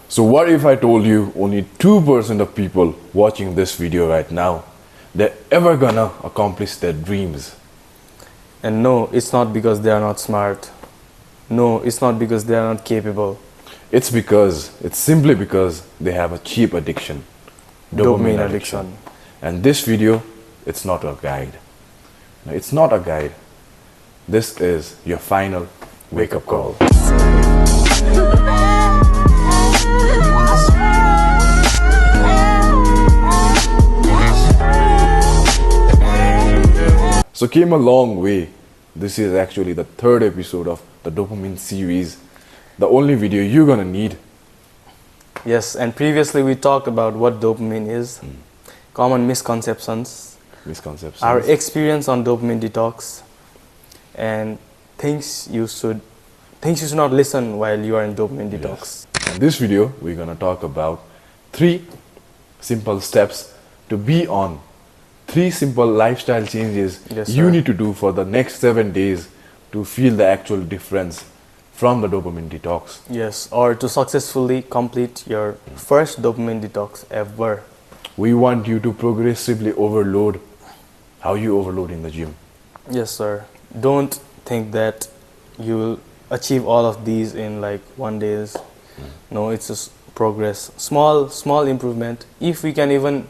So what if I told you only 2% of people watching this video right now, they're ever gonna accomplish their dreams? And no, it's not because they are not smart. No, it's not because they are not capable. It's simply because they have a cheap addiction. Dopamine addiction. And this video, it's not a guide. No, it's not a guide. This is your final wake-up call. So came a long way. This is actually the third episode of the dopamine series. The only video you're gonna need. Yes, and previously we talked about what dopamine is, common misconceptions, our experience on dopamine detox, and things you should not listen while you are in dopamine detox. Yes. In this video, we're gonna talk about 3 simple steps to be on. 3 simple lifestyle changes you need to do for the next 7 days to feel the actual difference from the dopamine detox. Yes, or to successfully complete your first dopamine detox ever. We want you to progressively overload how you overload in the gym. Yes, sir. Don't think that you will achieve all of these in like 1 day. No, it's just progress. Small improvement. If we can even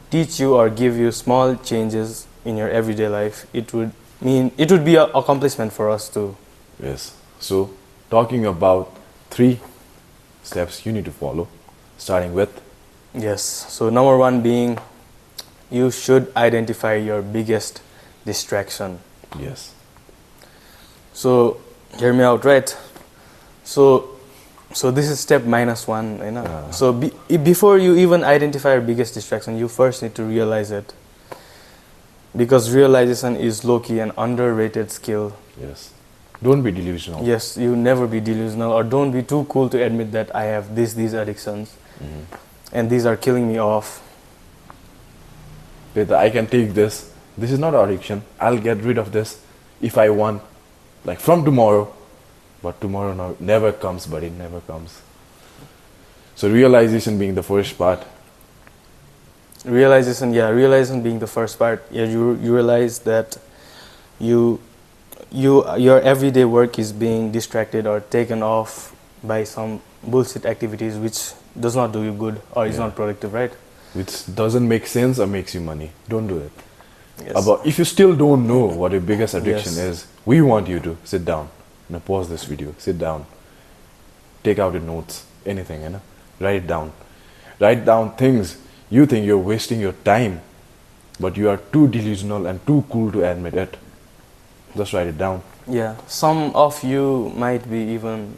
teach you or give you small changes in your everyday life, it would be an accomplishment for us too. Yes. So talking about 3 steps you need to follow, starting with. Yes. So number 1 being, you should identify your biggest distraction. Yes. So hear me out, right? So this is step -1, you know. So before you even identify your biggest distraction, you first need to realize it. Because realization is low-key an underrated skill. Yes. Don't be delusional. Yes, you never be delusional, or don't be too cool to admit that I have these addictions, and these are killing me off. That I can take this. This is not addiction. I'll get rid of this if I want, like from tomorrow. But tomorrow never comes, but it never comes. So realization being the first part. Realization being the first part. Yeah, you realize that your everyday work is being distracted or taken off by some bullshit activities which does not do you good or is not productive, right? Which doesn't make sense or makes you money. Don't do it. Yes. If you still don't know what your biggest addiction is, we want you to sit down. Now pause this video, sit down, take out your notes, anything, you know, write it down. Write down things you think you're wasting your time, but you are too delusional and too cool to admit it. Just write it down. Yeah, some of you might be even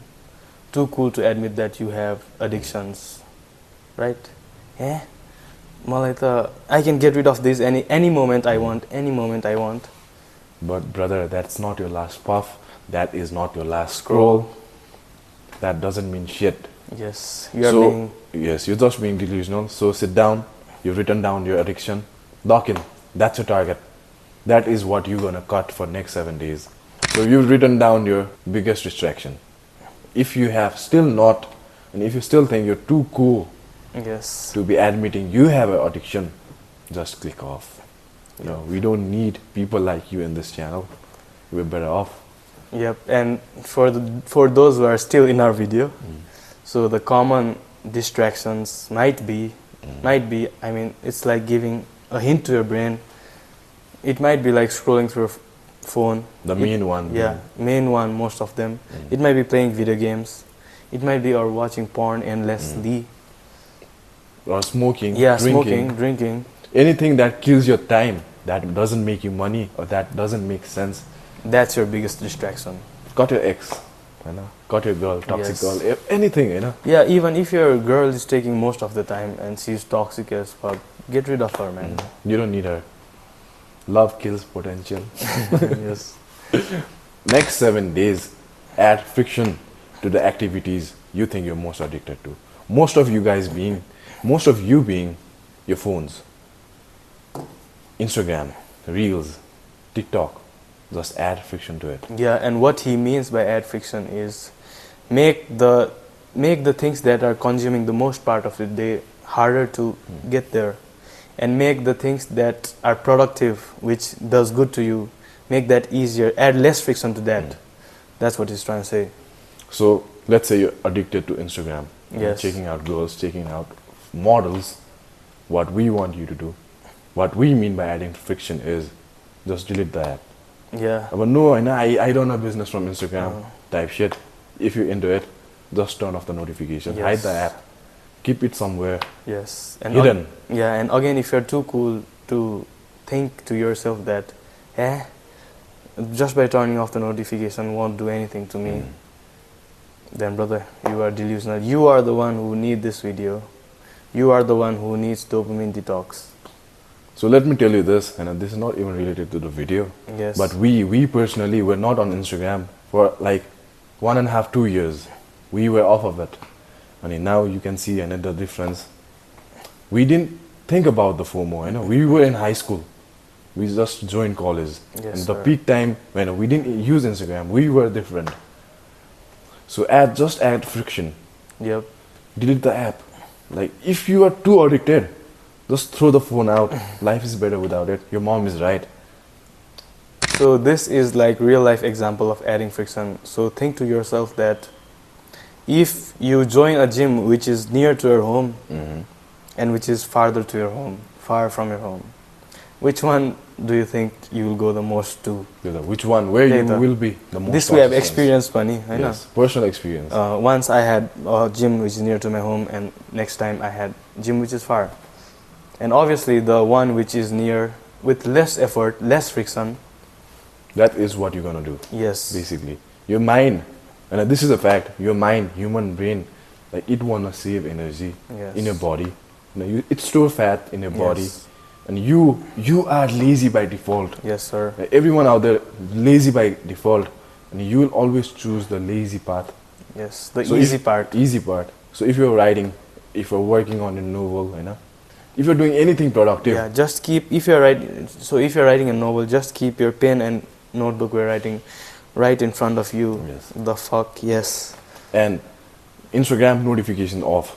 too cool to admit that you have addictions, right? Yeah, I can get rid of this any moment I want. But brother, that's not your last puff. That is not your last scroll. That doesn't mean shit. Yes, you're just being delusional. So sit down. You've written down your addiction. Lock in. That's your target. That is what you're gonna cut for next 7 days. So you've written down your biggest distraction. If you have still not, and if you still think you're too cool to be admitting you have an addiction, just click off. You know, we don't need people like you in this channel. We're better off. Yep, and for those who are still in our video, so the common distractions might be, I mean, it's like giving a hint to your brain. It might be like scrolling through a phone. The main one. Yeah, main one, most of them. It might be playing video games. It might be or watching porn endlessly. Or smoking, drinking. Anything that kills your time, that doesn't make you money, or that doesn't make sense. That's your biggest distraction. Got your ex, you know, got your girl, toxic girl, anything, you know. Yeah, even if your girl is taking most of the time and she's toxic as fuck, get rid of her, man. You don't need her. Love kills potential. Yes. Next 7 days, add friction to the activities you think you're most addicted to. Most of you being your phones, Instagram, Reels, TikTok. Just add friction to it. Yeah, and what he means by add friction is make the make the things that are consuming the most part of the day harder to get there, and make the things that are productive, which does good to you, make that easier, add less friction to that. That's what he's trying to say. So let's say you're addicted to Instagram. You're Yes. checking out girls, checking out models. What we want you to do, what we mean by adding friction is just delete the app. Yeah. But no, I don't have business from Instagram No. type shit. If you're into it, just turn off the notifications, Yes. hide the app, keep it somewhere Yes. And hidden. yeah, and again, if you're too cool to think to yourself that, just by turning off the notification won't do anything to me, then brother, you are delusional. You are the one who need this video. You are the one who needs dopamine detox. So let me tell you this, and this is not even related to the video, Yes. but we personally were not on Instagram for like 1.5, 2 years. We were off of it. And now you can see another difference. We didn't think about the FOMO. We were in high school. We just joined college. Yes, and the sir. peak time when we didn't use Instagram, we were different. So just add friction. Yep. Delete the app. Like if you are too addicted, just throw the phone out. Life is better without it. Your mom is right. So this is like real life example of adding friction. So think to yourself that if you join a gym which is near to your home and which is farther to your home, far from your home, which one do you think you will go the most to? Which one? Where you Later. will be the most. This we have fastest. experienced, Pani. I know. Yes, personal experience. Once I had a gym which is near to my home, and next time I had gym which is far. And obviously the one which is near, with less effort, less friction. That is what you're gonna do. Yes. Basically, your mind, and this is a fact. Your mind, human brain, like it wanna save energy Yes. in your body. It store fat in your body, Yes. and you are lazy by default. Yes, sir. Like, everyone out there lazy by default, and you will always choose the lazy path. Yes. The So easy if- part. Easy part. So if you're writing, if you're working on a novel, if you're doing anything productive, Yeah, just keep, if you're writing a novel, just keep your pen and notebook we're writing right in front of you. Yes. The fuck, yes. and Instagram notification off.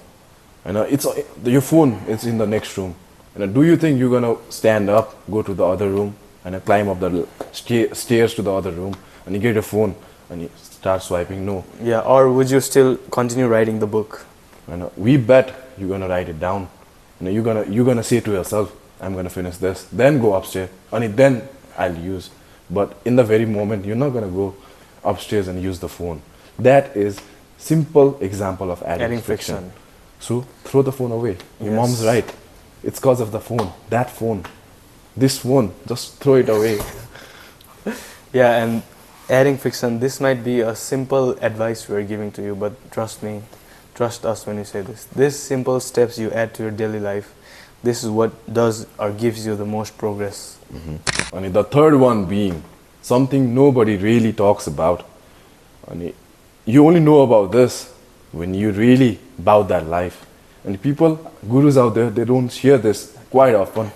It's your phone is in the next room. Do you think you're gonna stand up, go to the other room, and climb up the stairs to the other room, and you get your phone and you start swiping? No. Yeah, or would you still continue writing the book? We bet you're gonna write it down. You're gonna say to yourself, I'm gonna finish this, then go upstairs, and then I'll use. But in the very moment, you're not gonna go upstairs and use the phone. That is simple example of adding friction. So throw the phone away. Your Yes. mom's right. It's cause of the phone. That phone. This phone. Just throw it away. Yeah, and adding friction, this might be a simple advice we're giving to you, but trust me, trust us when you say this. These simple steps you add to your daily life, this is what does or gives you the most progress. And the third one being something nobody really talks about. And you only know about this when you really about that life. And people, gurus out there, they don't share this quite often.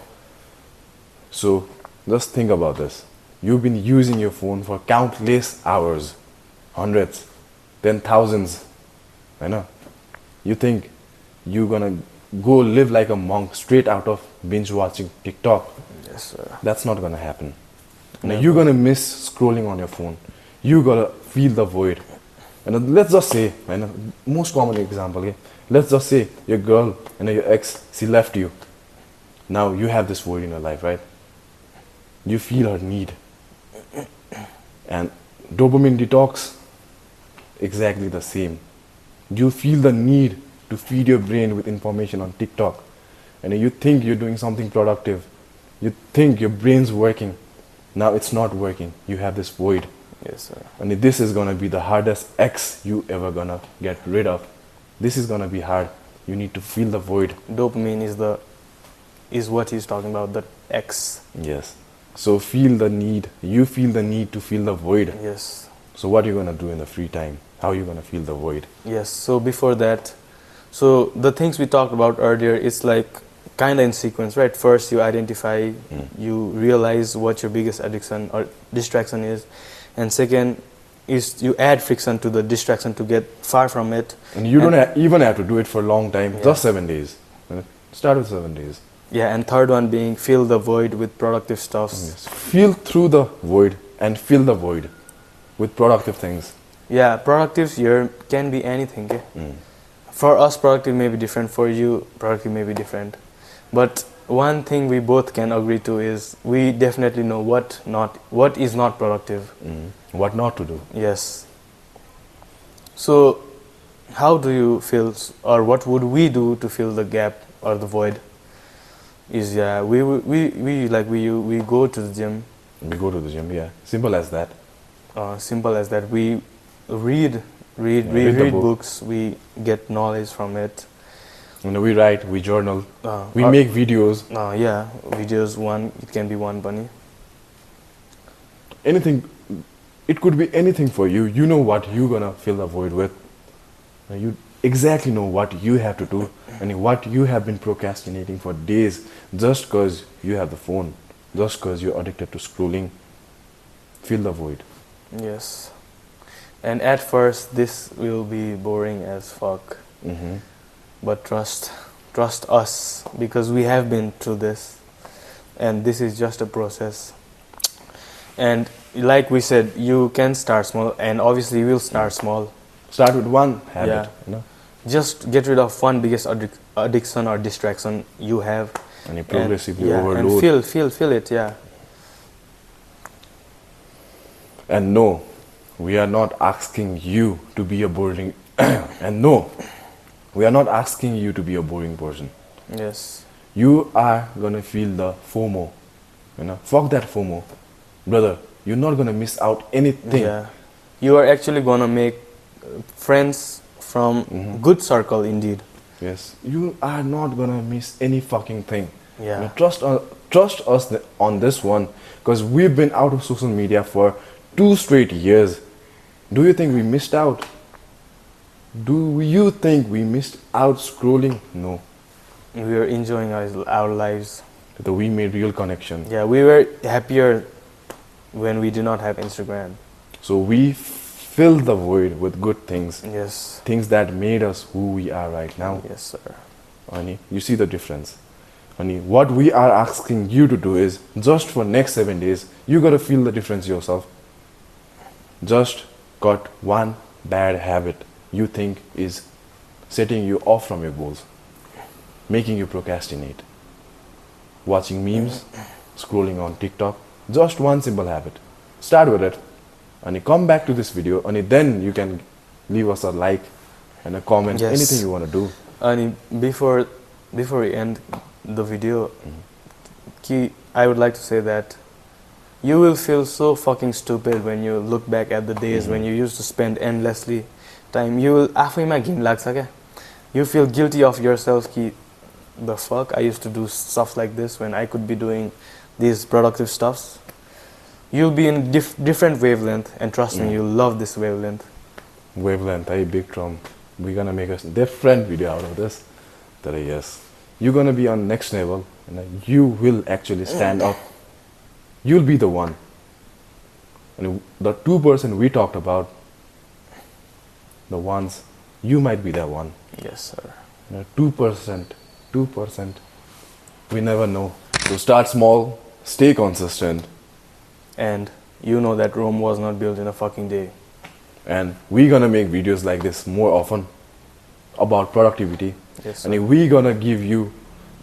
So just think about this. You've been using your phone for countless hours, hundreds, then thousands. I know. You think you're gonna go live like a monk straight out of binge watching TikTok. Yes, sir. That's not gonna happen. Now Never. you're gonna miss scrolling on your phone. You're gonna feel the void. And let's just say, most common example, okay? Let's just say your girl and your ex, she left you. Now you have this void in your life, right? You feel her need. And dopamine detox, exactly the same. You feel the need to feed your brain with information on TikTok. And you think you're doing something productive. You think your brain's working. Now it's not working. You have this void. Yes, sir. And this is gonna be the hardest X you ever gonna get rid of. This is gonna be hard. You need to feel the void. Dopamine is what he's talking about, the X. Yes. So feel the need. You feel the need to feel the void. Yes. So what are you gonna do in the free time? How are you gonna feel the void? Yes, so before that, so the things we talked about earlier, it's like kind of in sequence, right? First you identify, you realize what your biggest addiction or distraction is, and second, is you add friction to the distraction to get far from it. And you don't even have to do it for a long time, Yeah. just 7 days. Start with 7 days. Yeah, and third one being fill the void with productive stuffs. Yes. Feel through the void and fill the void with productive things. Yeah, productive here can be anything. Okay? For us, productive may be different. For you, productive may be different. But one thing we both can agree to is we definitely know what is not productive. What not to do. Yes. So, how do you feel, or what would we do to fill the gap or the void? Is we go to the gym. We go to the gym, yeah. Simple as that. Simple as that. We read read the book. books. We get knowledge from it. We write, we journal, we or- make videos. Yeah, videos. It can be one bunny. Anything, it could be anything for you. You know what you're gonna fill the void with. You exactly know what you have to do and what you have been procrastinating for days just because you have the phone, just because you're addicted to scrolling. Fill the void. Yes. And at first, this will be boring as fuck. But trust us, because we have been through this, and this is just a process. And like we said, you can start small, and obviously you will start small. Start with one habit, Yeah. Just get rid of one biggest addiction or distraction you have, and you progressively and overload. and feel it. Yeah. And no, we are not asking you to be a boring and no, we are not asking you to be a boring person. Yes. You are gonna feel the FOMO. Fuck that FOMO. Brother, you're not gonna miss out anything. Yeah. You are actually gonna make friends from good circle indeed. Yes. You are not gonna miss any fucking thing. Yeah. Trust us on this one, because we've been out of social media for 2 straight years. Do you think we missed out? Do you think we missed out scrolling? No. We were enjoying our lives. We made real connection. Yeah, we were happier when we did not have Instagram. So we filled the void with good things. Yes. Things that made us who we are right now. Yes, sir. Ani, you see the difference. Ani, what we are asking you to do is, just for next 7 days, you gotta feel the difference yourself. Just got one bad habit you think is setting you off from your goals, making you procrastinate. Watching memes, scrolling on TikTok, just one simple habit. Start with it, and you come back to this video, and then you can leave us a like and a comment, Yes. anything you want to do. And before we end the video, I would like to say that you will feel so fucking stupid when you look back at the days when you used to spend endlessly time. You will आफैमा घिन लाग्छ क्या? You feel guilty of yourself कि the fuck I used to do stuff like this when I could be doing these productive stuffs. You'll be in different wavelength, and trust me, you'll love this wavelength. Wavelength, hey, big drum. We're gonna make a different video out of this. That yes, you're gonna be on next level, and you will actually stand up. You'll be the one. And the 2% we talked about, the ones, you might be that one. Yes, sir. 2%. We never know. So start small, stay consistent, And you know that Rome was not built in a fucking day. and we're gonna make videos like this more often about productivity. Yes, sir. And we're gonna give you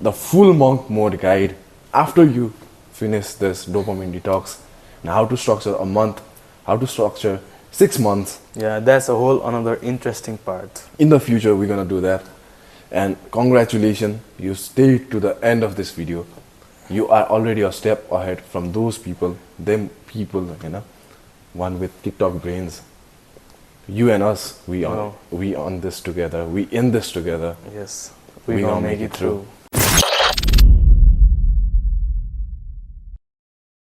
the full monk mode guide after you finish this dopamine detox, and how to structure a month, how to structure 6 months. Yeah, that's a whole another interesting part. In the future, we're gonna do that. And congratulations, you stayed to the end of this video. You are already a step ahead from those people, them people, one with TikTok brains. You and us, we on this together. We in this together. Yes, We we gonna gonna make make it it through. through.